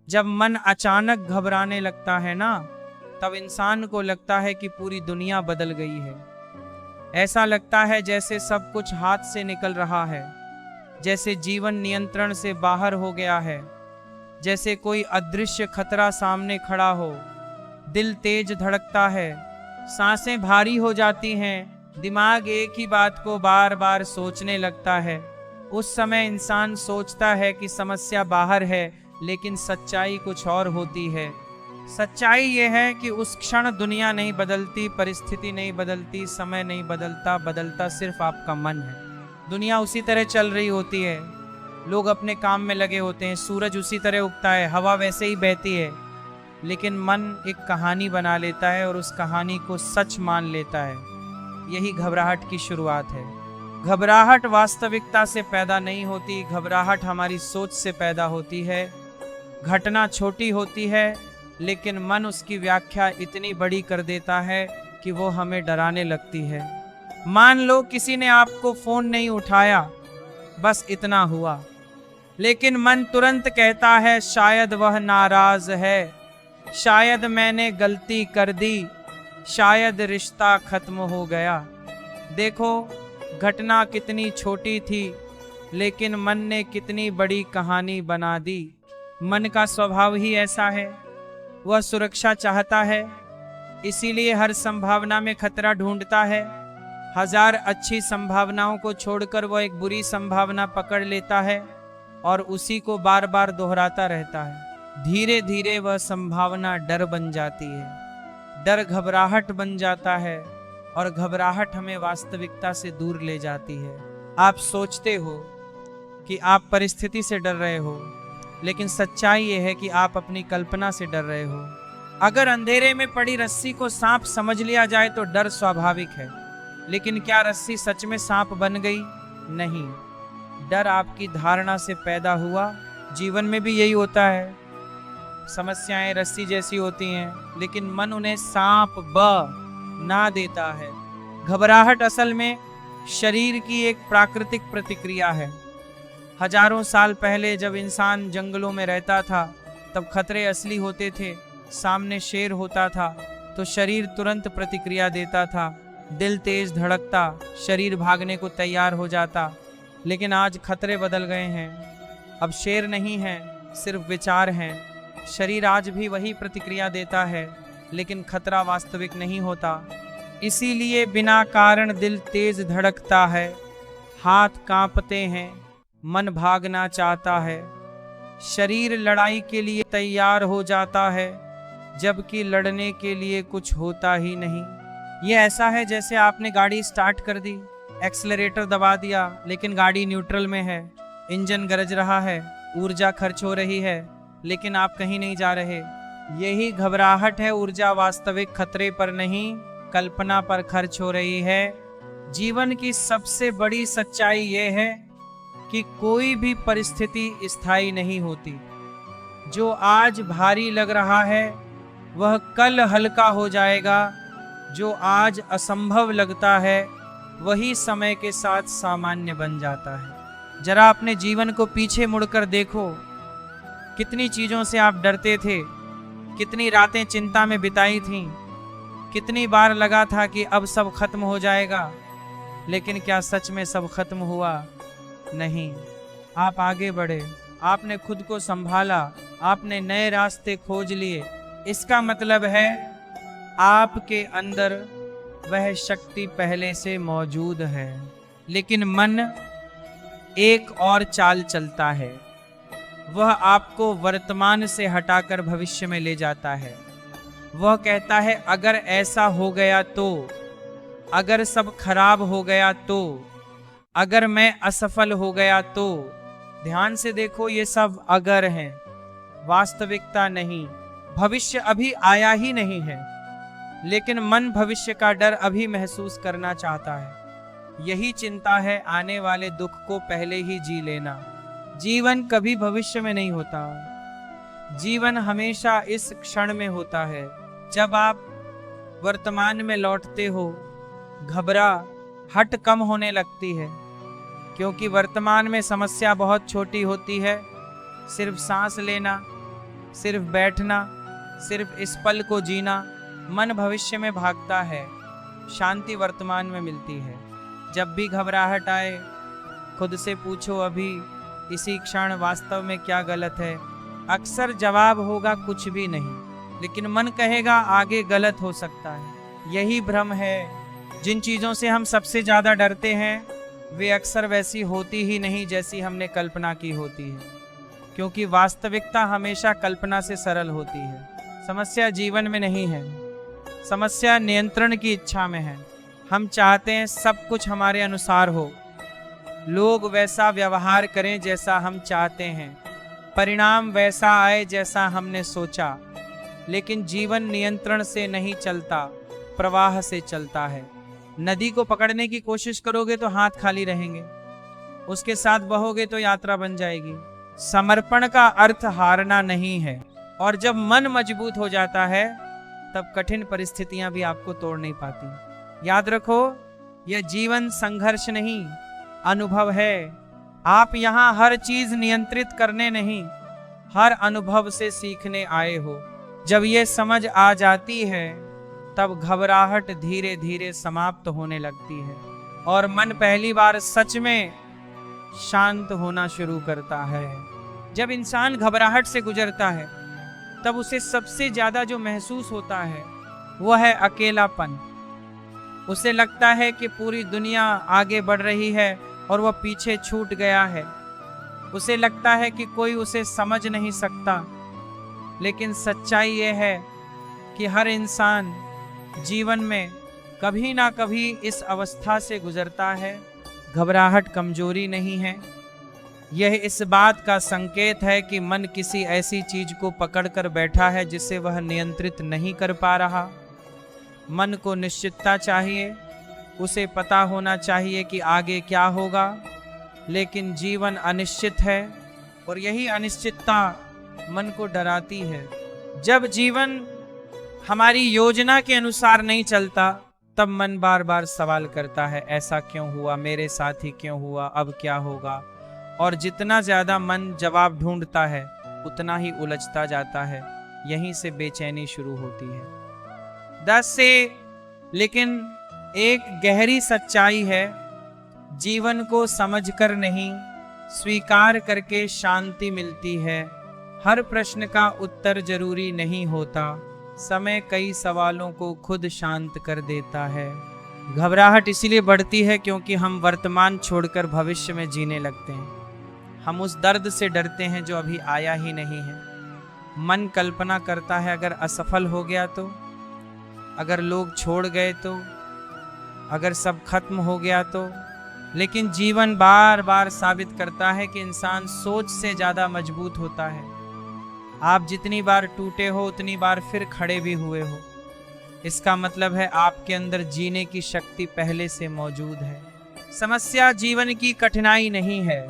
जब मन अचानक घबराने लगता है ना, तब इंसान को लगता है कि पूरी दुनिया बदल गई है। ऐसा लगता है जैसे सब कुछ हाथ से निकल रहा है, जैसे जीवन नियंत्रण से बाहर हो गया है, जैसे कोई अदृश्य खतरा सामने खड़ा हो। दिल तेज धड़कता है, सांसें भारी हो जाती हैं, दिमाग एक ही बात को बार बार सोचने लगता है। उस समय इंसान सोचता है कि समस्या बाहर है, लेकिन सच्चाई कुछ और होती है। सच्चाई यह है कि उस क्षण दुनिया नहीं बदलती, परिस्थिति नहीं बदलती, समय नहीं बदलता, बदलता सिर्फ आपका मन है। दुनिया उसी तरह चल रही होती है, लोग अपने काम में लगे होते हैं, सूरज उसी तरह उगता है, हवा वैसे ही बहती है, लेकिन मन एक कहानी बना लेता है और उस कहानी को सच मान लेता है। यही घबराहट की शुरुआत है। घबराहट वास्तविकता से पैदा नहीं होती, घबराहट हमारी सोच से पैदा होती है। घटना छोटी होती है, लेकिन मन उसकी व्याख्या इतनी बड़ी कर देता है कि वो हमें डराने लगती है। मान लो किसी ने आपको फोन नहीं उठाया, बस इतना हुआ, लेकिन मन तुरंत कहता है शायद वह नाराज है, शायद मैंने गलती कर दी, शायद रिश्ता खत्म हो गया। देखो, घटना कितनी छोटी थी, लेकिन मन ने कितनी बड़ी कहानी बना दी। मन का स्वभाव ही ऐसा है, वह सुरक्षा चाहता है, इसीलिए हर संभावना में खतरा ढूंढता है। हजार अच्छी संभावनाओं को छोड़कर वह एक बुरी संभावना पकड़ लेता है और उसी को बार बार दोहराता रहता है। धीरे धीरे वह संभावना डर बन जाती है, डर घबराहट बन जाता है और घबराहट हमें वास्तविकता से दूर ले जाती है। आप सोचते हो कि आप परिस्थिति से डर रहे हो, लेकिन सच्चाई यह है कि आप अपनी कल्पना से डर रहे हो। अगर अंधेरे में पड़ी रस्सी को सांप समझ लिया जाए तो डर स्वाभाविक है, लेकिन क्या रस्सी सच में सांप बन गई? नहीं, डर आपकी धारणा से पैदा हुआ। जीवन में भी यही होता है, समस्याएं रस्सी जैसी होती हैं, लेकिन मन उन्हें सांप बना देता है। घबराहट असल में शरीर की एक प्राकृतिक प्रतिक्रिया है। हजारों साल पहले जब इंसान जंगलों में रहता था, तब खतरे असली होते थे। सामने शेर होता था तो शरीर तुरंत प्रतिक्रिया देता था, दिल तेज धड़कता, शरीर भागने को तैयार हो जाता। लेकिन आज खतरे बदल गए हैं, अब शेर नहीं है, सिर्फ विचार हैं। शरीर आज भी वही प्रतिक्रिया देता है, लेकिन खतरा वास्तविक नहीं होता। इसीलिए बिना कारण दिल तेज धड़कता है, हाथ कांपते हैं, मन भागना चाहता है, शरीर लड़ाई के लिए तैयार हो जाता है, जबकि लड़ने के लिए कुछ होता ही नहीं। ये ऐसा है जैसे आपने गाड़ी स्टार्ट कर दी, एक्सेलरेटर दबा दिया, लेकिन गाड़ी न्यूट्रल में है, इंजन गरज रहा है, ऊर्जा खर्च हो रही है, लेकिन आप कहीं नहीं जा रहे। यही घबराहट है। ऊर्जा वास्तविक खतरे पर नहीं, कल्पना पर खर्च हो रही है। जीवन की सबसे बड़ी सच्चाई यह है कि कोई भी परिस्थिति स्थायी नहीं होती। जो आज भारी लग रहा है वह कल हल्का हो जाएगा, जो आज असंभव लगता है वही समय के साथ सामान्य बन जाता है। जरा अपने जीवन को पीछे मुड़कर देखो, कितनी चीजों से आप डरते थे, कितनी रातें चिंता में बिताई थीं, कितनी बार लगा था कि अब सब खत्म हो जाएगा, लेकिन क्या सच में सब खत्म हुआ? नहीं। आप आगे बढ़े, आपने खुद को संभाला, आपने नए रास्ते खोज लिए। इसका मतलब है आपके अंदर वह शक्ति पहले से मौजूद है। लेकिन मन एक और चाल चलता है, वह आपको वर्तमान से हटाकर भविष्य में ले जाता है। वह कहता है अगर ऐसा हो गया तो, अगर सब खराब हो गया तो, अगर मैं असफल हो गया तो। ध्यान से देखो, ये सब अगर हैं, वास्तविकता नहीं। भविष्य अभी आया ही नहीं है, लेकिन मन भविष्य का डर अभी महसूस करना चाहता है। यही चिंता है आने वाले दुख को पहले ही जी लेना। जीवन कभी भविष्य में नहीं होता, जीवन हमेशा इस क्षण में होता है। जब आप वर्तमान में लौटते हो, घबराहट कम होने लगती है, क्योंकि वर्तमान में समस्या बहुत छोटी होती है। सिर्फ सांस लेना, सिर्फ बैठना, सिर्फ इस पल को जीना। मन भविष्य में भागता है, शांति वर्तमान में मिलती है। जब भी घबराहट आए, खुद से पूछो अभी इसी क्षण वास्तव में क्या गलत है। अक्सर जवाब होगा कुछ भी नहीं, लेकिन मन कहेगा आगे गलत हो सकता है। यही भ्रम है। जिन चीज़ों से हम सबसे ज़्यादा डरते हैं वे अक्सर वैसी होती ही नहीं जैसी हमने कल्पना की होती है, क्योंकि वास्तविकता हमेशा कल्पना से सरल होती है। समस्या जीवन में नहीं है, समस्या नियंत्रण की इच्छा में है। हम चाहते हैं सब कुछ हमारे अनुसार हो, लोग वैसा व्यवहार करें जैसा हम चाहते हैं, परिणाम वैसा आए जैसा हमने सोचा। लेकिन जीवन नियंत्रण से नहीं चलता, प्रवाह से चलता है। नदी को पकड़ने की कोशिश करोगे तो हाथ खाली रहेंगे, उसके साथ बहोगे तो यात्रा बन जाएगी। समर्पण का अर्थ हारना नहीं है, और जब मन मजबूत हो जाता है तब कठिन परिस्थितियां भी आपको तोड़ नहीं पाती। याद रखो, यह जीवन संघर्ष नहीं, अनुभव है। आप यहाँ हर चीज नियंत्रित करने नहीं, हर अनुभव से सीखने आए हो। जब ये समझ आ जाती है तब घबराहट धीरे धीरे समाप्त होने लगती है और मन पहली बार सच में शांत होना शुरू करता है। जब इंसान घबराहट से गुजरता है तब उसे सबसे ज्यादा जो महसूस होता है वह है अकेलापन। उसे लगता है कि पूरी दुनिया आगे बढ़ रही है और वह पीछे छूट गया है। उसे लगता है कि कोई उसे समझ नहीं सकता, लेकिन सच्चाई यह है कि हर इंसान जीवन में कभी ना कभी इस अवस्था से गुजरता है। घबराहट कमजोरी नहीं है, यह इस बात का संकेत है कि मन किसी ऐसी चीज को पकड़कर बैठा है जिसे वह नियंत्रित नहीं कर पा रहा। मन को निश्चितता चाहिए, उसे पता होना चाहिए कि आगे क्या होगा, लेकिन जीवन अनिश्चित है और यही अनिश्चितता मन को डराती है। जब जीवन हमारी योजना के अनुसार नहीं चलता तब मन बार बार सवाल करता है, ऐसा क्यों हुआ, मेरे साथ ही क्यों हुआ, अब क्या होगा। और जितना ज्यादा मन जवाब ढूंढता है उतना ही उलझता जाता है। यहीं से बेचैनी शुरू होती है। लेकिन एक गहरी सच्चाई है, जीवन को समझकर नहीं स्वीकार करके शांति मिलती है। हर प्रश्न का उत्तर जरूरी नहीं होता, समय कई सवालों को खुद शांत कर देता है। घबराहट इसीलिए बढ़ती है क्योंकि हम वर्तमान छोड़कर भविष्य में जीने लगते हैं। हम उस दर्द से डरते हैं जो अभी आया ही नहीं है। मन कल्पना करता है अगर असफल हो गया तो, अगर लोग छोड़ गए तो, अगर सब खत्म हो गया तो। लेकिन जीवन बार बार साबित करता है कि इंसान सोच से ज्यादा मजबूत होता है। आप जितनी बार टूटे हो उतनी बार फिर खड़े भी हुए हो। इसका मतलब है आपके अंदर जीने की शक्ति पहले से मौजूद है। समस्या जीवन की कठिनाई नहीं है,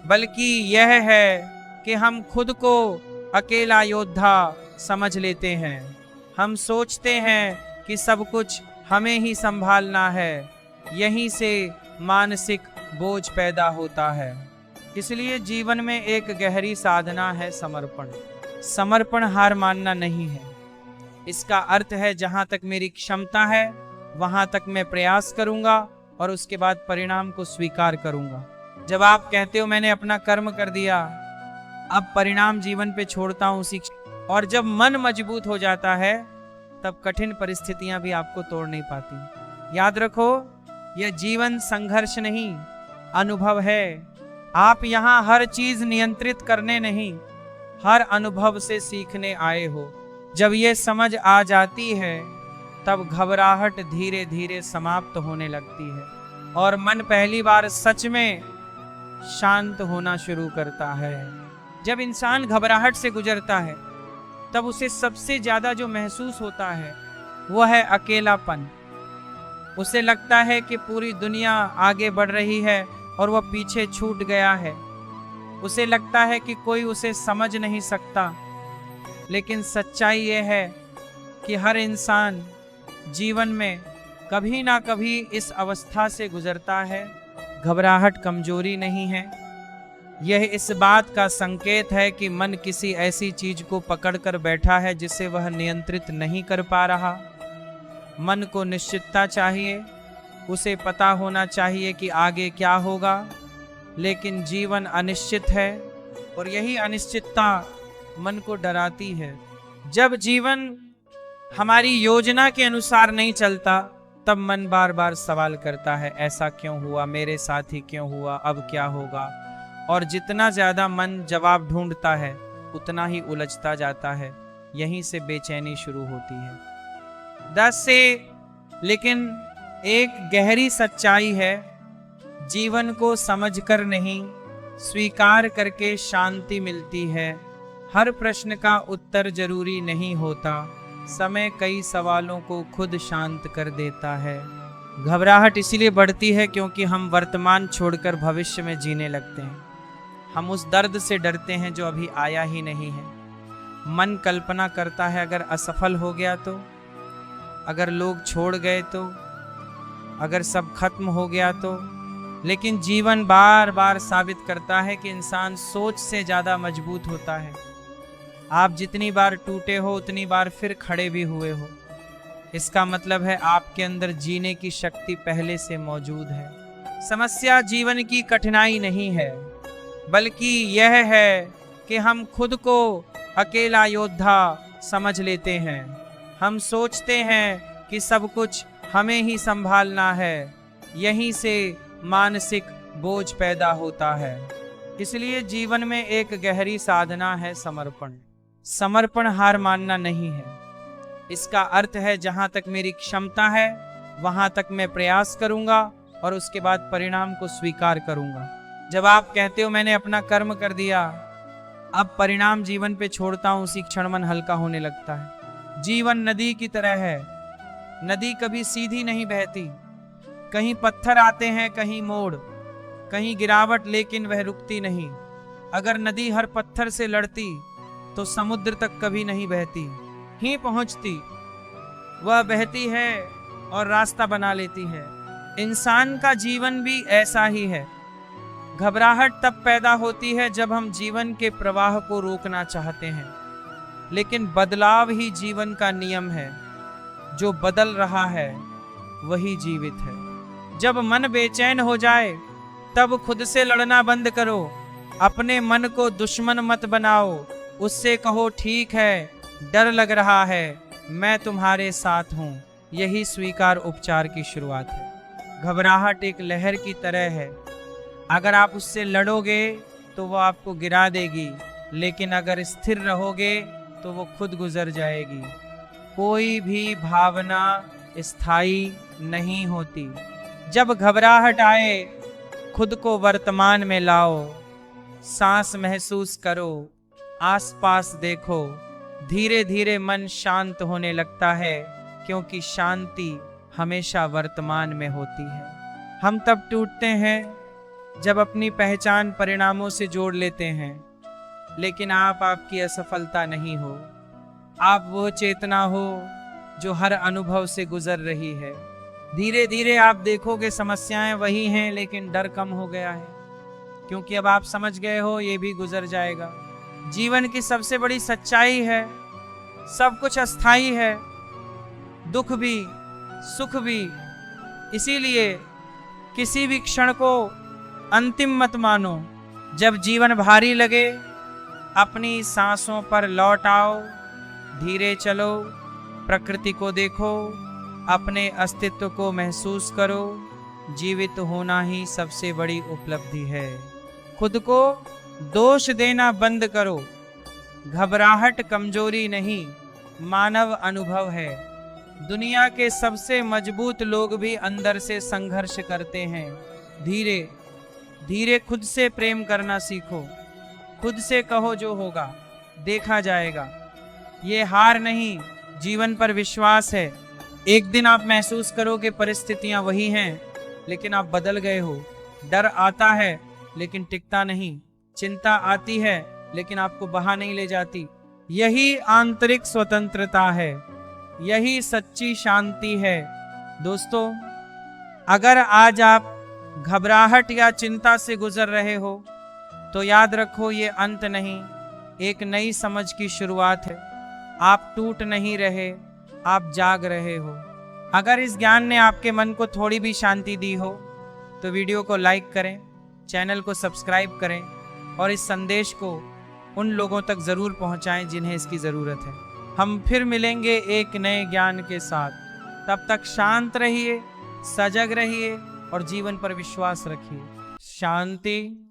बल्कि यह है कि हम खुद को अकेला योद्धा समझ लेते हैं। हम सोचते हैं कि सब कुछ हमें ही संभालना है। यहीं से मानसिक बोझ पैदा होता है। इसलिए जीवन में एक गहरी साधना है समर्पण। समर्पण हार मानना नहीं है। इसका अर्थ है जहां तक मेरी क्षमता है वहां तक मैं प्रयास करूंगा और उसके बाद परिणाम को स्वीकार करूंगा। जब आप कहते हो मैंने अपना कर्म कर दिया, अब परिणाम जीवन पे छोड़ता हूं उसी। और जब मन मजबूत हो जाता है तब कठिन परिस्थितियां भी आपको तोड़ नहीं पाती। याद रखो, यह जीवन संघर्ष नहीं, अनुभव है। आप यहाँ हर चीज नियंत्रित करने नहीं, हर अनुभव से सीखने आए हो। जब ये समझ आ जाती है तब घबराहट धीरे धीरे समाप्त होने लगती है और मन पहली बार सच में शांत होना शुरू करता है। जब इंसान घबराहट से गुजरता है तब उसे सबसे ज्यादा जो महसूस होता है वह है अकेलापन। उसे लगता है कि पूरी दुनिया आगे बढ़ रही है और वह पीछे छूट गया है। उसे लगता है कि कोई उसे समझ नहीं सकता, लेकिन सच्चाई यह है कि हर इंसान जीवन में कभी ना कभी इस अवस्था से गुजरता है। घबराहट कमजोरी नहीं है, यह इस बात का संकेत है कि मन किसी ऐसी चीज को पकड़कर बैठा है जिसे वह नियंत्रित नहीं कर पा रहा। मन को निश्चितता चाहिए, उसे पता होना चाहिए कि आगे क्या होगा, लेकिन जीवन अनिश्चित है और यही अनिश्चितता मन को डराती है। जब जीवन हमारी योजना के अनुसार नहीं चलता, तब मन बार बार सवाल करता है, ऐसा क्यों हुआ, मेरे साथ ही क्यों हुआ, अब क्या होगा। और जितना ज्यादा मन जवाब ढूंढता है, उतना ही उलझता जाता है। यहीं से बेचैनी शुरू होती है। लेकिन एक गहरी सच्चाई है, जीवन को समझकर नहीं, स्वीकार करके शांति मिलती है। हर प्रश्न का उत्तर जरूरी नहीं होता, समय कई सवालों को खुद शांत कर देता है। घबराहट इसीलिए बढ़ती है क्योंकि हम वर्तमान छोड़कर भविष्य में जीने लगते हैं। हम उस दर्द से डरते हैं जो अभी आया ही नहीं है। मन कल्पना करता है, अगर असफल हो गया तो, अगर लोग छोड़ गए तो, अगर सब खत्म हो गया तो। लेकिन जीवन बार बार साबित करता है कि इंसान सोच से ज्यादा मजबूत होता है। आप जितनी बार टूटे हो, उतनी बार फिर खड़े भी हुए हो। इसका मतलब है आपके अंदर जीने की शक्ति पहले से मौजूद है। समस्या जीवन की कठिनाई नहीं है, बल्कि यह है कि हम खुद को अकेला योद्धा समझ लेते हैं। हम सोचते हैं कि सब कुछ हमें ही संभालना है। यहीं से मानसिक बोझ पैदा होता है। इसलिए जीवन में एक गहरी साधना है समर्पण। समर्पण हार मानना नहीं है। इसका अर्थ है जहां तक मेरी क्षमता है वहां तक मैं प्रयास करूंगा और उसके बाद परिणाम को स्वीकार करूंगा। जब आप कहते हो मैंने अपना कर्म कर दिया, अब परिणाम जीवन पे छोड़ता हूं, उसी क्षण मन हल्का होने लगता है। जीवन नदी की तरह है। नदी कभी सीधी नहीं बहती, कहीं पत्थर आते हैं, कहीं मोड़, कहीं गिरावट, लेकिन वह रुकती नहीं। अगर नदी हर पत्थर से लड़ती तो समुद्र तक कभी नहीं बहती ही पहुंचती। वह बहती है और रास्ता बना लेती है। इंसान का जीवन भी ऐसा ही है। घबराहट तब पैदा होती है जब हम जीवन के प्रवाह को रोकना चाहते हैं, लेकिन बदलाव ही जीवन का नियम है। जो बदल रहा है वही जीवित है। जब मन बेचैन हो जाए तब खुद से लड़ना बंद करो। अपने मन को दुश्मन मत बनाओ, उससे कहो ठीक है, डर लग रहा है, मैं तुम्हारे साथ हूं। यही स्वीकार उपचार की शुरुआत है। घबराहट एक लहर की तरह है। अगर आप उससे लड़ोगे तो वो आपको गिरा देगी, लेकिन अगर स्थिर रहोगे तो वो खुद गुजर जाएगी। कोई भी भावना स्थायी नहीं होती। जब घबराहट आए, खुद को वर्तमान में लाओ, सांस महसूस करो, आसपास देखो। धीरे धीरे मन शांत होने लगता है, क्योंकि शांति हमेशा वर्तमान में होती है। हम तब टूटते हैं जब अपनी पहचान परिणामों से जोड़ लेते हैं, लेकिन आप आपकी असफलता नहीं हो। आप वो चेतना हो जो हर अनुभव से गुजर रही है। धीरे धीरे आप देखोगे समस्याएं वही हैं, लेकिन डर कम हो गया है, क्योंकि अब आप समझ गए हो ये भी गुजर जाएगा। जीवन की सबसे बड़ी सच्चाई है, सब कुछ अस्थाई है, दुख भी सुख भी। इसीलिए किसी भी क्षण को अंतिम मत मानो। जब जीवन भारी लगे, अपनी सांसों पर लौट आओ, धीरे चलो, प्रकृति को देखो, अपने अस्तित्व को महसूस करो। जीवित होना ही सबसे बड़ी उपलब्धि है। खुद को दोष देना बंद करो। घबराहट कमजोरी नहीं, मानव अनुभव है। दुनिया के सबसे मजबूत लोग भी अंदर से संघर्ष करते हैं। धीरे धीरे खुद से प्रेम करना सीखो। खुद से कहो जो होगा देखा जाएगा। ये हार नहीं, जीवन पर विश्वास है। एक दिन आप महसूस करोगे परिस्थितियां वही हैं, लेकिन आप बदल गए हो। डर आता है लेकिन टिकता नहीं, चिंता आती है लेकिन आपको बहा नहीं ले जाती। यही आंतरिक स्वतंत्रता है, यही सच्ची शांति है। दोस्तों, अगर आज आप घबराहट या चिंता से गुजर रहे हो, तो याद रखो ये अंत नहीं, एक नई समझ की शुरुआत है। आप टूट नहीं रहे, आप जाग रहे हो। अगर इस ज्ञान ने आपके मन को थोड़ी भी शांति दी हो तो वीडियो को लाइक करें, चैनल को सब्सक्राइब करें और इस संदेश को उन लोगों तक ज़रूर पहुंचाएं जिन्हें इसकी ज़रूरत है। हम फिर मिलेंगे एक नए ज्ञान के साथ। तब तक शांत रहिए, सजग रहिए और जीवन पर विश्वास रखिए। शांति।